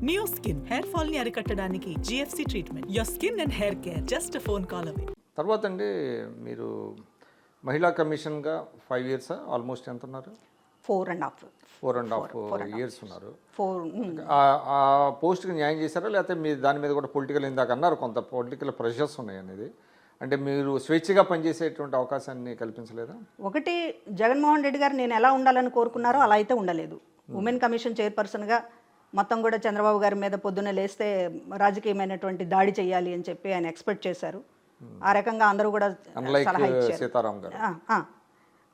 New skin hair fall ని అరికట్టడానికి GFC treatment. Your skin and hair care just phone call away. తర్వాత అండి మీరు మహిళా కమిషన్గా 5 years ఆల్మోస్ట్ ఎంత ఉన్నారు? 4.5 years ఉన్నారు. ఆ పోస్ట్కి న్యాయం చేశారా, లేకపోతే మీరు దాని మీద కూడా పొలిటికల్ ఇందాక అన్నారు కొంత పొలిటికల్ ప్రెషర్స్ ఉన్నాయి అనేది, అంటే మీరు స్వేచ్ఛగా పనిచేసేటువంటి అవకాశాన్ని కల్పించలేదా? ఒకటి, జగన్మోహన్ రెడ్డి గారు నేను ఎలా ఉండాలని కోరుకున్నారో అలా అయితే ఉండలేదు. ఉమెన్ కమిషన్ చైర్పర్సన్గా మొత్తం కూడా చంద్రబాబు గారి మీద పొద్దున్నే లేస్తే రాజకీయమైనటువంటి దాడి చేయాలి అని చెప్పి ఆయన ఎక్స్పెక్ట్ చేశారు. ఆ రకంగా అందరూ కూడా సలహా ఇచ్చారు.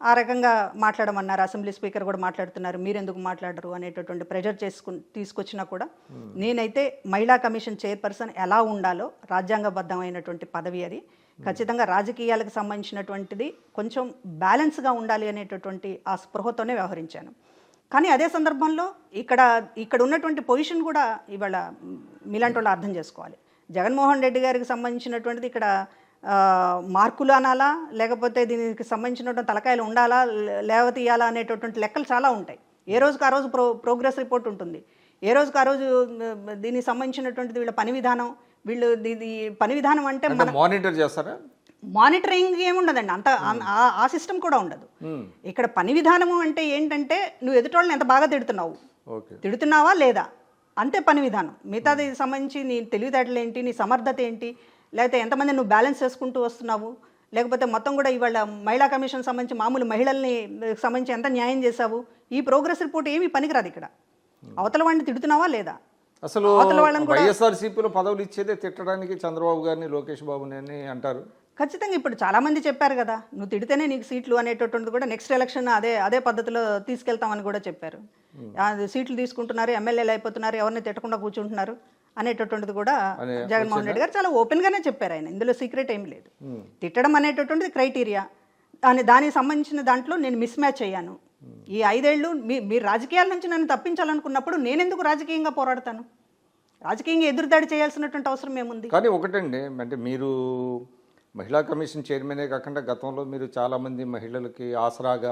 ఆ రకంగా మాట్లాడమన్నారు. అసెంబ్లీ స్పీకర్ కూడా మాట్లాడుతున్నారు, మీరెందుకు మాట్లాడరు అనేటటువంటి ప్రెషర్ తీసుకొచ్చినా కూడా నేనైతే మహిళా కమిషన్ చైర్పర్సన్ ఎలా ఉండాలో, రాజ్యాంగబద్ధమైనటువంటి పదవి అది, ఖచ్చితంగా రాజకీయాలకు సంబంధించినటువంటిది కొంచెం బ్యాలెన్స్గా ఉండాలి అనేటటువంటి ఆ స్పృహతోనే వ్యవహరించాను. కానీ అదే సందర్భంలో ఇక్కడ ఉన్నటువంటి పొజిషన్ కూడా ఇవాళ మీలాంటి వాళ్ళు అర్థం చేసుకోవాలి. జగన్మోహన్ రెడ్డి గారికి సంబంధించినటువంటిది ఇక్కడ మార్కులు అనాలా, లేకపోతే దీనికి సంబంధించినటువంటి తలకాయలు ఉండాలా, లేకపోతే ఇవ్వాలా అనేటటువంటి లెక్కలు చాలా ఉంటాయి. ఏ రోజుకి ఆ రోజు ప్రోగ్రెస్ రిపోర్ట్ ఉంటుంది. ఏ రోజుకి ఆ రోజు దీనికి సంబంధించినటువంటిది వీళ్ళ పని విధానం, వీళ్ళు పని విధానం అంటే మానిటర్ చేస్తారా? మానిటరింగ్ ఏముండదండి, అంత ఆ సిస్టమ్ కూడా ఉండదు. ఇక్కడ పని విధానము అంటే ఏంటంటే నువ్వు ఎదుటోళ్ళని ఎంత బాగా తిడుతున్నావా లేదా, అంతే పని విధానం. మిగతాది సంబంధించి నీ తెలివితేటలు ఏంటి, నీ సమర్థత ఏంటి, లేకపోతే ఎంతమంది నువ్వు బ్యాలెన్స్ చేసుకుంటూ వస్తున్నావు, లేకపోతే మొత్తం కూడా ఇవాళ మహిళా కమిషన్ సంబంధించి మామూలు మహిళల్ని సంబంధించి ఎంత న్యాయం చేశావు, ఈ ప్రోగ్రెస్ రిపోర్ట్ ఏమీ పనికిరాదు. ఇక్కడ అవతల వాడిని తిడుతున్నావా లేదా, అసలు వైఎస్ఆర్సీపీలో పదవులు ఇచ్చేదే తిట్టడానికి చంద్రబాబు గారిని, లోకేష్ బాబుని అంటారు. ఖచ్చితంగా ఇప్పుడు చాలామంది చెప్పారు కదా, నువ్వు తిడితేనే నీకు సీట్లు అనేటటువంటిది కూడా నెక్స్ట్ ఎలక్షన్ అదే పద్ధతిలో తీసుకెళ్తామని కూడా చెప్పారు. సీట్లు తీసుకుంటున్నారు, ఎమ్మెల్యేలు అయిపోతున్నారు, ఎవరిని తిట్టకుండా కూర్చుంటున్నారు అనేటటువంటిది కూడా జగన్మోహన్ రెడ్డి గారు చాలా ఓపెన్గానే చెప్పారు. ఆయన ఇందులో సీక్రెట్ ఏమి లేదు. తిట్టడం అనేటటువంటిది క్రైటీరియా, దానికి సంబంధించిన దాంట్లో నేను మిస్ మ్యాచ్ అయ్యాను. ఈ 5 ఏళ్ళు మీరు రాజకీయాల నుంచి నన్ను తప్పించాలనుకున్నప్పుడు నేనెందుకు రాజకీయంగా పోరాడతాను? రాజకీయంగా ఎదురుదాడి చేయాల్సినటువంటి అవసరం ఏముంది? కానీ ఒకటండి, అంటే మీరు మహిళా కమిషన్ చైర్మనే కాకుండా గతంలో మీరు చాలామంది మహిళలకి ఆసరాగా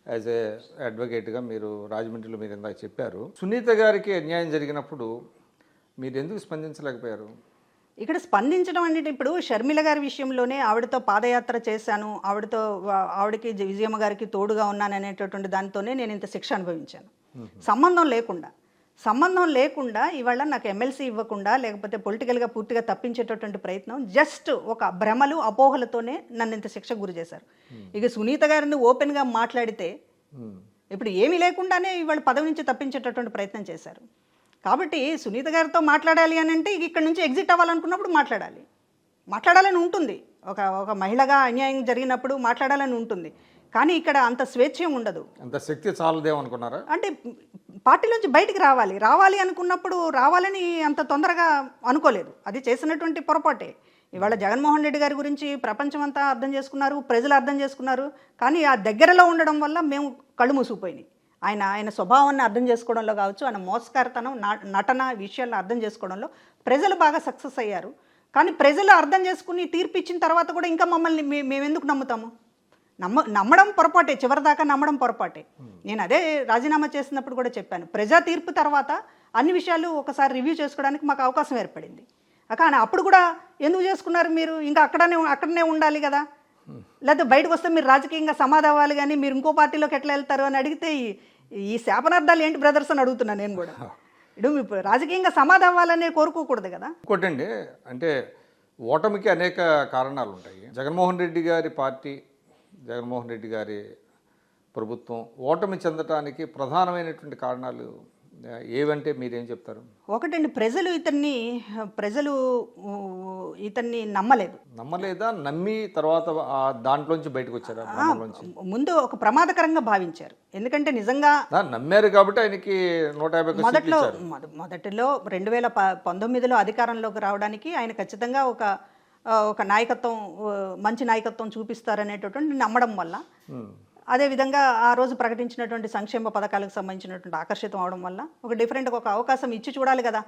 యాజ్ ఏ అడ్వకేట్గా మీరు రాజమండ్రిలో మీరు ఇందాక చెప్పారు. సునీత గారికి అన్యాయం జరిగినప్పుడు మీరు ఎందుకు స్పందించలేకపోయారు? ఇక్కడ స్పందించడం అంటే ఇప్పుడు షర్మిల గారి విషయంలోనే ఆవిడతో పాదయాత్ర చేశాను, ఆవిడకి విజయమ్మ గారికి తోడుగా ఉన్నాను అనేటటువంటి దానితోనే నేను ఇంత శిక్ష అనుభవించాను. సంబంధం లేకుండా ఇవాళ నాకు ఎమ్మెల్సీ ఇవ్వకుండా, లేకపోతే పొలిటికల్గా పూర్తిగా తప్పించేటటువంటి ప్రయత్నం, జస్ట్ ఒక భ్రమలు అపోహలతోనే నన్ను ఇంత శిక్షకు గురి చేశారు. ఇక సునీత గారిని ఓపెన్గా మాట్లాడితే ఇప్పుడు ఏమీ లేకుండానే ఇవాళ పదవి నుంచి తప్పించేటటువంటి ప్రయత్నం చేశారు. కాబట్టి సునీత గారితో మాట్లాడాలి అని అంటే ఇక్కడ నుంచి ఎగ్జిట్ అవ్వాలనుకున్నప్పుడు మాట్లాడాలని ఉంటుంది. ఒక మహిళగా అన్యాయం జరిగినప్పుడు మాట్లాడాలని ఉంటుంది. కానీ ఇక్కడ అంత స్వేచ్ఛ ఉండదు, అంత శక్తి చాలదేమనుకున్నారా? అంటే పార్టీలోంచి బయటికి రావాలి అనుకున్నప్పుడు రావాలని అంత తొందరగా అనుకోలేదు. అది చేసినటువంటి పొరపాటే. ఇవాళ జగన్మోహన్ రెడ్డి గారి గురించి ప్రపంచం అంతా అర్థం చేసుకున్నారు, ప్రజలు అర్థం చేసుకున్నారు. కానీ ఆ దగ్గరలో ఉండడం వల్ల మేము కళ్ళు మూసుకుపోయినాయి. ఆయన స్వభావాన్ని అర్థం చేసుకోవడంలో కావచ్చు, ఆయన మోసకారితనం, నటన విషయాలను అర్థం చేసుకోవడంలో ప్రజలు బాగా సక్సెస్ అయ్యారు. కానీ ప్రజలు అర్థం చేసుకుని తీర్పు ఇచ్చిన తర్వాత కూడా ఇంకా మమ్మల్ని మేమెందుకు నమ్ముతాము? నమ్మడం పొరపాటే, చివరిదాకా నమ్మడం పొరపాటే. నేను అదే రాజీనామా చేసినప్పుడు కూడా చెప్పాను, ప్రజా తీర్పు తర్వాత అన్ని విషయాలు ఒకసారి రివ్యూ చేసుకోవడానికి మాకు అవకాశం ఏర్పడింది. కానీ అప్పుడు కూడా ఎందుకు చేసుకున్నారు మీరు, ఇంకా అక్కడనే ఉండాలి కదా, లేకపోతే బయటకు వస్తే మీరు రాజకీయంగా సమాధి అవ్వాలి, కానీ మీరు ఇంకో పార్టీలోకి ఎట్లా వెళ్తారు అని అడిగితే ఈ శాపనార్థాలు ఏంటి బ్రదర్స్ అని అడుగుతున్నాను నేను కూడా. ఇప్పుడు రాజకీయంగా సమాధి అవ్వాలనే కోరుకోకూడదు కదా. ఇంకోటండి, అంటే ఓటమికి అనేక కారణాలు ఉంటాయి. జగన్మోహన్ రెడ్డి గారి పార్టీ, జగన్మోహన్ రెడ్డి గారి ప్రభుత్వం ఓటమి చెందటానికి ప్రధానమైనటువంటి కారణాలు ఏవంటే మీరేం చెప్తారు? ఒకటండి, ప్రజలు ఇతన్ని నమ్మలేదా, నమ్మి తర్వాత దాంట్లోంచి బయటకు వచ్చారా? ముందు ఒక ప్రమాదకరంగా భావించారు. ఎందుకంటే నిజంగా నమ్మారు కాబట్టి ఆయనకి 150 మొదటిలో 2019లో అధికారంలోకి రావడానికి ఆయన ఖచ్చితంగా ఒక నాయకత్వం, మంచి నాయకత్వం చూపిస్తారనేటటువంటి నమ్మడం వల్ల, అదేవిధంగా ఆ రోజు ప్రకటించినటువంటి సంక్షేమ పథకాలకు సంబంధించినటువంటి ఆకర్షితం అవడం వల్ల ఒక డిఫరెంట్గా ఒక అవకాశం ఇచ్చి చూడాలి కదా,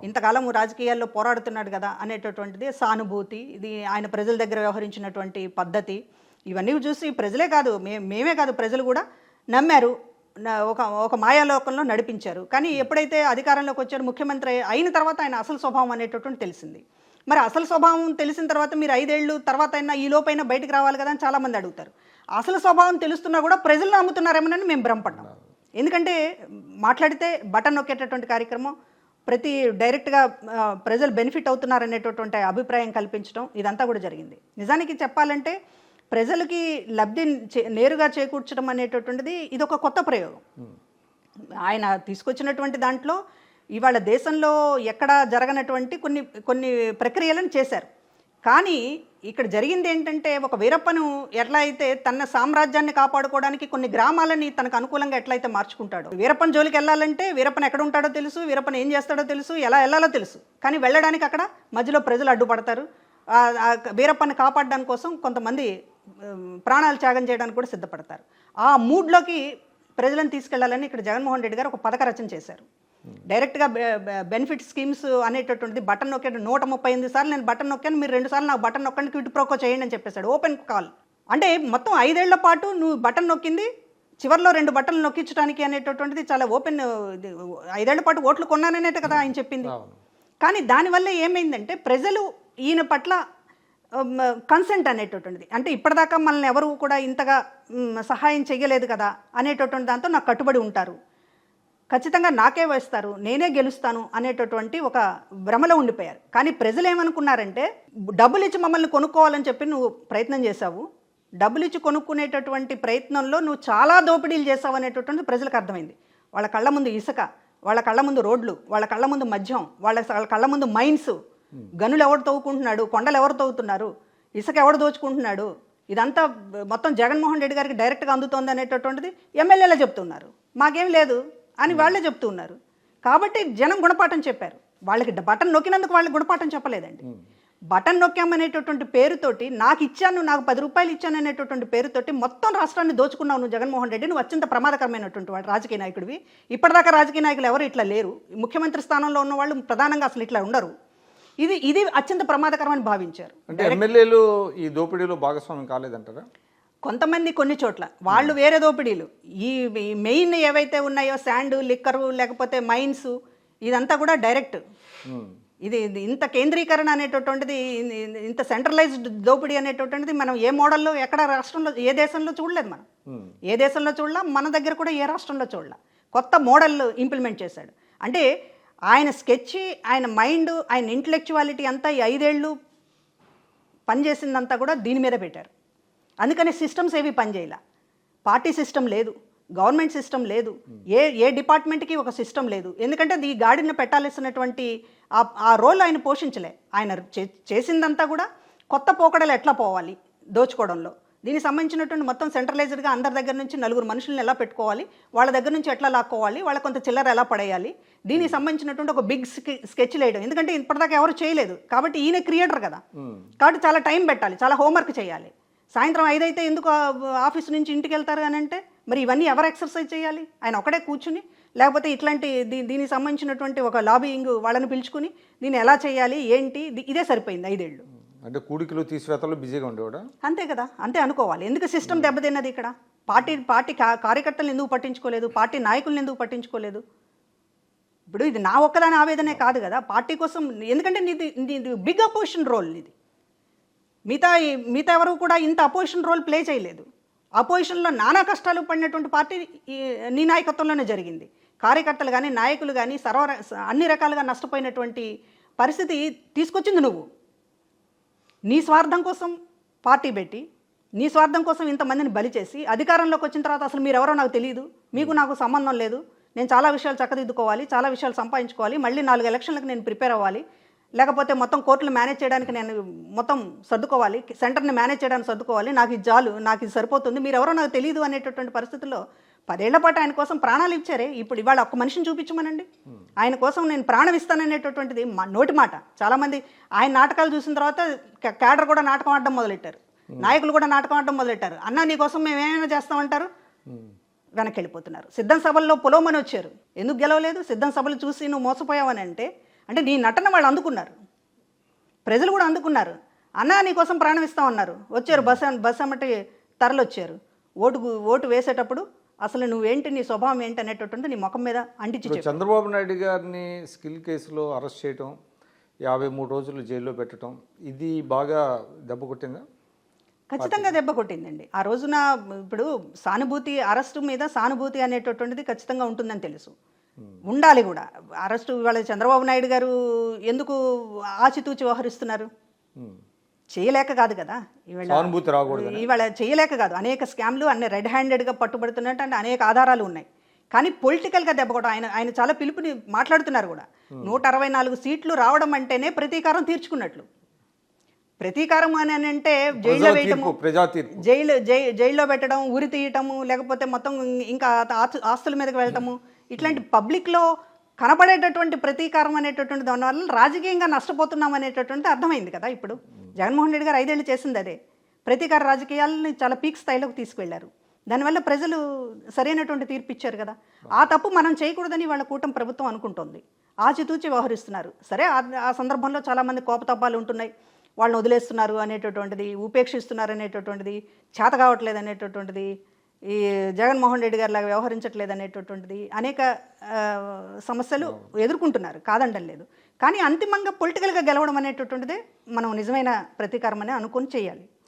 ఇంతకాలం రాజకీయాల్లో పోరాడుతున్నాడు కదా అనేటటువంటిది సానుభూతి, ఇది ఆయన ప్రజల దగ్గర వ్యవహరించినటువంటి పద్ధతి, ఇవన్నీ చూసి ప్రజలే కాదు, మేమే కాదు ప్రజలు కూడా నమ్మారు. ఒక మాయాలోకంలో నడిపించారు. కానీ ఎప్పుడైతే అధికారంలోకి వచ్చారు, ముఖ్యమంత్రి అయిన తర్వాత ఆయన అసలు స్వభావం అనేటటువంటి తెలిసింది. మరి అసలు స్వభావం తెలిసిన తర్వాత మీరు 5 ఏళ్ళు తర్వాత అయినా ఈ లోపైనా బయటకు రావాలి కదా అని చాలామంది అడుగుతారు. అసలు స్వభావం తెలుస్తున్నా కూడా ప్రజలు నమ్ముతున్నారేమోనని మేము భ్రమపడ్డాం. ఎందుకంటే మాట్లాడితే బటన్ నొక్కేటటువంటి కార్యక్రమం, ప్రతి డైరెక్ట్గా ప్రజలు బెనిఫిట్ అవుతున్నారనేటటువంటి అభిప్రాయం కల్పించడం ఇదంతా కూడా జరిగింది. నిజానికి చెప్పాలంటే ప్రజలకి లబ్ధి నేరుగా చేకూర్చడం అనేటటువంటిది ఇది ఒక కొత్త ప్రయోగం. ఆయన తీసుకొచ్చినటువంటి దాంట్లో ఇవాళ దేశంలో ఎక్కడ జరగనటువంటి కొన్ని ప్రక్రియలను చేశారు. కానీ ఇక్కడ జరిగింది ఏంటంటే, ఒక వీరప్పను ఎట్లా అయితే తన సామ్రాజ్యాన్ని కాపాడుకోవడానికి కొన్ని గ్రామాలని తనకు అనుకూలంగా ఎట్లయితే మార్చుకుంటాడో, వీరప్పన్ జోలికి వెళ్ళాలంటే వీరప్పన్ ఎక్కడ ఉంటాడో తెలుసు, వీరప్పన్ ఏం చేస్తాడో తెలుసు, ఎలా వెళ్ళాలో తెలుసు. కానీ వెళ్ళడానికి అక్కడ మధ్యలో ప్రజలు అడ్డుపడతారు. వీరప్పని కాపాడడానికి కోసం కొంతమంది ప్రాణాలు త్యాగం చేయడానికి కూడా సిద్ధపడతారు. ఆ మూడ్లోకి ప్రజలను తీసుకెళ్లాలని ఇక్కడ జగన్మోహన్ రెడ్డి గారు ఒక పథక రచన చేశారు. డైరెక్ట్గా బెనిఫిట్ స్కీమ్స్ అనేటటువంటిది బటన్ నొక్కాడు. 138 సార్లు నేను బటన్ నొక్కాను, మీరు 2 సార్లు నాకు బటన్ నొక్కండి, క్విట్ ప్రోకో చేయండి అని చెప్పేశాడు. Open call. అంటే మొత్తం 5 ఏళ్ల పాటు నువ్వు బటన్ నొక్కింది, చివరిలో 2 బటన్లు నొక్కించడానికి అనేటటువంటిది చాలా ఓపెన్. 5 ఏళ్ల పాటు ఓట్లు కొన్నాననేట కదా ఆయన చెప్పింది. కానీ దానివల్ల ఏమైందంటే ప్రజలు ఈయన పట్ల కన్సెంట్ అనేటటువంటిది, అంటే ఇప్పటిదాకా మనల్ని ఎవరు కూడా ఇంతగా సహాయం చేయలేదు కదా అనేటటువంటి దాంతో నాకు కట్టుబడి ఉంటారు, ఖచ్చితంగా నాకే వేస్తారు, నేనే గెలుస్తాను అనేటటువంటి ఒక భ్రమలో ఉండిపోయారు. కానీ ప్రజలు ఏమనుకున్నారంటే, డబ్బులు ఇచ్చి మమ్మల్ని కొనుక్కోవాలని చెప్పి నువ్వు ప్రయత్నం చేశావు, డబ్బులు ఇచ్చి కొనుక్కునేటటువంటి ప్రయత్నంలో నువ్వు చాలా దోపిడీలు చేసావు అనేటటువంటి ప్రజలకు అర్థమైంది. వాళ్ళ కళ్ళ ముందు ఇసుక, వాళ్ళ కళ్ళ ముందు రోడ్లు, వాళ్ళ కళ్ళ ముందు మద్యం, వాళ్ళ కళ్ళ ముందు మైన్స్, గనులు ఎవరు తవ్వుకుంటున్నాడు, కొండలు ఎవరు తవ్వుతున్నారు, ఇసుక ఎవరు దోచుకుంటున్నాడు, ఇదంతా మొత్తం జగన్మోహన్ రెడ్డి గారికి డైరెక్ట్గా అందుతోంది అనేటటువంటిది ఎమ్మెల్యేలే చెప్తున్నారు. మాకేం లేదు అని వాళ్ళే చెప్తూ ఉన్నారు. కాబట్టి జనం గుణపాఠం చెప్పారు. వాళ్ళకి బటన్ నొక్కినందుకు వాళ్ళకి గుణపాఠం చెప్పలేదండి. బటన్ నొక్కామనేటటువంటి పేరుతోటి నాకు ఇచ్చాను, నాకు 10 రూపాయలు ఇచ్చాను అనేటటువంటి పేరుతోటి మొత్తం రాష్ట్రాన్ని దోచుకున్నావు నువ్వు జగన్మోహన్ రెడ్డి. నువ్వు అత్యంత ప్రమాదకరమైనటువంటి వాడు రాజకీయ నాయకుడివి. ఇప్పటిదాకా రాజకీయ నాయకులు ఎవరు ఇట్లా లేరు. ముఖ్యమంత్రి స్థానంలో ఉన్న వాళ్ళు ప్రధానంగా అసలు ఇట్లా ఉండరు. ఇది అత్యంత ప్రమాదకరమని భావించారు. అంటే ఎమ్మెల్యేలు ఈ దోపిడీలో భాగస్వామ్యం కాలేదంటారా? కొంతమంది కొన్ని చోట్ల వాళ్ళు వేరే దోపిడీలు, ఈ మెయిన్ ఏవైతే ఉన్నాయో శాండ్, లిక్కరు, లేకపోతే మైన్స్, ఇదంతా కూడా డైరెక్ట్. ఇది ఇంత కేంద్రీకరణ అనేటటువంటిది, ఇంత సెంట్రలైజ్డ్ దోపిడీ అనేటటువంటిది మనం ఏ మోడల్లో ఎక్కడ రాష్ట్రంలో ఏ దేశంలో చూడలేదు. మనం ఏ దేశంలో చూడలా, మన దగ్గర కూడా ఏ రాష్ట్రంలో చూడలా. కొత్త మోడల్ ఇంప్లిమెంట్ చేశాడు. అంటే ఆయన స్కెచ్, ఆయన మైండ్, ఆయన ఇంటలెక్చువాలిటీ అంతా ఈ 5 ఏళ్ళు పనిచేసిందంతా కూడా దీని మీద పెట్టారు. అందుకని సిస్టమ్స్ ఏవి పనిచేయాల. పార్టీ సిస్టమ్ లేదు, గవర్నమెంట్ సిస్టమ్ లేదు, ఏ డిపార్ట్మెంట్కి ఒక సిస్టమ్ లేదు. ఎందుకంటే ఈ గాడిని పెట్టాల్సినటువంటి ఆ రోల్ ఆయన పోషించలే. ఆయన చేసిందంతా కూడా కొత్త పోకడలు ఎట్లా పోవాలి దోచుకోవడంలో, దీనికి సంబంధించినటువంటి మొత్తం సెంట్రలైజ్డ్గా అందరి దగ్గర నుంచి 4 మనుషులను ఎలా పెట్టుకోవాలి, వాళ్ళ దగ్గర నుంచి ఎట్లా లాక్కోవాలి, వాళ్ళ కొంత చిల్లర ఎలా పడేయాలి, దీనికి సంబంధించినటువంటి ఒక బిగ్ స్కెచ్ వేయడం. ఎందుకంటే ఇప్పటిదాకా ఎవరు చేయలేదు కాబట్టి ఈయన క్రియేటర్ కదా, కాబట్టి చాలా టైం పెట్టాలి, చాలా హోంవర్క్ చేయాలి. సాయంత్రం 5 అయితే ఎందుకు ఆఫీస్ నుంచి ఇంటికి వెళ్తారు అని అంటే, మరి ఇవన్నీ ఎవరు ఎక్సర్సైజ్ చేయాలి? ఆయన ఒకడే కూర్చుని, లేకపోతే ఇట్లాంటి దీనికి సంబంధించినటువంటి ఒక లాబియింగ్ వాళ్ళని పిలుచుకుని దీన్ని ఎలా చేయాలి ఏంటి, ఇదే సరిపోయింది 5 ఏళ్ళు. అంటే కూడికలు తీసివేతలు బిజీగా ఉండేవాడా? అంతే కదా, అంతే అనుకోవాలి. ఎందుకు సిస్టమ్ దెబ్బతిన్నది ఇక్కడ? పార్టీ కార్యకర్తలను ఎందుకు పట్టించుకోలేదు, పార్టీ నాయకులను ఎందుకు పట్టించుకోలేదు? ఇప్పుడు ఇది నా ఒక్కదాని ఆవేదనే కాదు కదా, పార్టీ కోసం. ఎందుకంటే నీది బిగ్ అపోజిషన్ రోల్. ఇది మిగతా ఎవరు కూడా ఇంత అపోజిషన్ రోల్ ప్లే చేయలేదు. అపోజిషన్లో నానా కష్టాలు పడినటువంటి పార్టీ నీ నాయకత్వంలోనే జరిగింది. కార్యకర్తలు కానీ నాయకులు కానీ అన్ని రకాలుగా నష్టపోయినటువంటి పరిస్థితి తీసుకొచ్చింది నువ్వు. నీ స్వార్థం కోసం పార్టీ పెట్టి, నీ స్వార్థం కోసం ఇంతమందిని బలి చేసి అధికారంలోకి వచ్చిన తర్వాత అసలు మీరెవరో నాకు తెలియదు, మీకు నాకు సంబంధం లేదు, నేను చాలా విషయాలు చక్కదిద్దుకోవాలి, చాలా విషయాలు సంపాదించుకోవాలి, మళ్ళీ 4 ఎలక్షన్లకు నేను ప్రిపేర్ అవ్వాలి, లేకపోతే మొత్తం కోర్టులు మేనేజ్ చేయడానికి నేను మొత్తం సర్దుకోవాలి, సెంటర్ని మేనేజ్ చేయడానికి సర్దుకోవాలి, నాకు ఇది చాలు, నాకు ఇది సరిపోతుంది, మీరెవరో నాకు తెలియదు అనేటటువంటి పరిస్థితుల్లో 10 ఏళ్ల పాటు ఆయన కోసం ప్రాణాలు ఇచ్చారే. ఇప్పుడు ఇవాళ ఒక్క మనిషిని చూపించమనండి, ఆయన కోసం నేను ప్రాణం ఇస్తాననేటటువంటిది నోటి మాట. చాలామంది ఆయన నాటకాలు చూసిన తర్వాత క్యాడర్ కూడా నాటకం ఆడడం మొదలెట్టారు, నాయకులు కూడా నాటకం ఆడడం మొదలెట్టారు. అన్న నీ కోసం మేము ఏమైనా చేస్తామంటారు, వెనక్కి వెళ్ళిపోతున్నారు. సిద్ధం సభల్లో పొలవమని వచ్చారు, ఎందుకు గెలవలేదు? సిద్ధం సభలు చూసి నువ్వు మోసపోయావని అంటే నీ నటన వాళ్ళు అందుకున్నారు, ప్రజలు కూడా అందుకున్నారు. అన్న నీకోసం ప్రాణం ఇస్తామన్నారు, వచ్చారు, బస్ అమ్మటి తరలొచ్చారు. ఓటు వేసేటప్పుడు అసలు నువ్వేంటి, నీ స్వభావం ఏంటి అనేటటువంటి నీ ముఖం మీద అంటించి ఇప్పుడు చంద్రబాబు నాయుడు గారిని స్కిల్ కేసులో అరెస్ట్ చేయటం, 53 రోజులు జైల్లో పెట్టడం, ఇది బాగా దెబ్బ కొట్టిందా? ఖచ్చితంగా దెబ్బ కొట్టిందండి. ఆ రోజున ఇప్పుడు సానుభూతి, అరెస్టు మీద సానుభూతి అనేటటువంటిది ఖచ్చితంగా ఉంటుందని తెలుసు, ఉండాలి కూడా. అరెస్టు ఇవాళ చంద్రబాబు నాయుడు గారు ఎందుకు ఆచితూచి వ్యవహరిస్తున్నారు? చేయలేక కాదు కదా, సానుభూతి రాకూడదు, ఇవాళ చేయలేక కాదు. అనేక స్కామ్లు అన్ని రెడ్ హ్యాండెడ్గా పట్టుబడుతున్నట్టు అంటే అనేక ఆధారాలు ఉన్నాయి. కానీ పొలిటికల్గా దెబ్బకొట్టడం, ఆయన చాలా పిలుపుని మాట్లాడుతున్నారు కూడా. 164 సీట్లు రావడం అంటేనే ప్రతీకారం తీర్చుకున్నట్లు. ప్రతీకారం అని అంటే జైల్లో వేయటము, జైల్లో పెట్టడం, ఉరి తీయటము, లేకపోతే మొత్తం ఇంకా ఆస్తుల మీదకి వెళ్ళటము, ఇట్లాంటి పబ్లిక్లో కనపడేటటువంటి ప్రతీకారం అనేటటువంటి దానివల్ల రాజకీయంగా నష్టపోతున్నాం అనేటటువంటి అర్థమైంది కదా. ఇప్పుడు జగన్మోహన్ రెడ్డి గారు 5 ఏళ్ళు చేసింది అదే. ప్రతీకార రాజకీయాలని చాలా పీక్ స్థాయిలోకి తీసుకువెళ్లారు. దానివల్ల ప్రజలు సరైనటువంటి తీర్పు ఇచ్చారు కదా. ఆ తప్పు మనం చేయకూడదని వాళ్ళ కూటమి ప్రభుత్వం అనుకుంటోంది. ఆచితూచి వ్యవహరిస్తున్నారు. సరే, ఆ సందర్భంలో చాలామంది కోపతాపాలు ఉంటున్నాయి. వాళ్ళని వదిలేస్తున్నారు అనేటటువంటిది, ఉపేక్షిస్తున్నారు అనేటటువంటిది, చేత కావట్లేదు అనేటటువంటిది, ఈ జగన్మోహన్ రెడ్డి గారి లాగా వ్యవహరించట్లేదు అనేటటువంటిది అనేక సమస్యలు ఎదుర్కొంటున్నారు, కాదంటలేదు. కానీ అంతిమంగా పొలిటికల్గా గెలవడం అనేటటువంటిదే మనం నిజమైన ప్రతీకారం అని అనుకొని చేయాలి.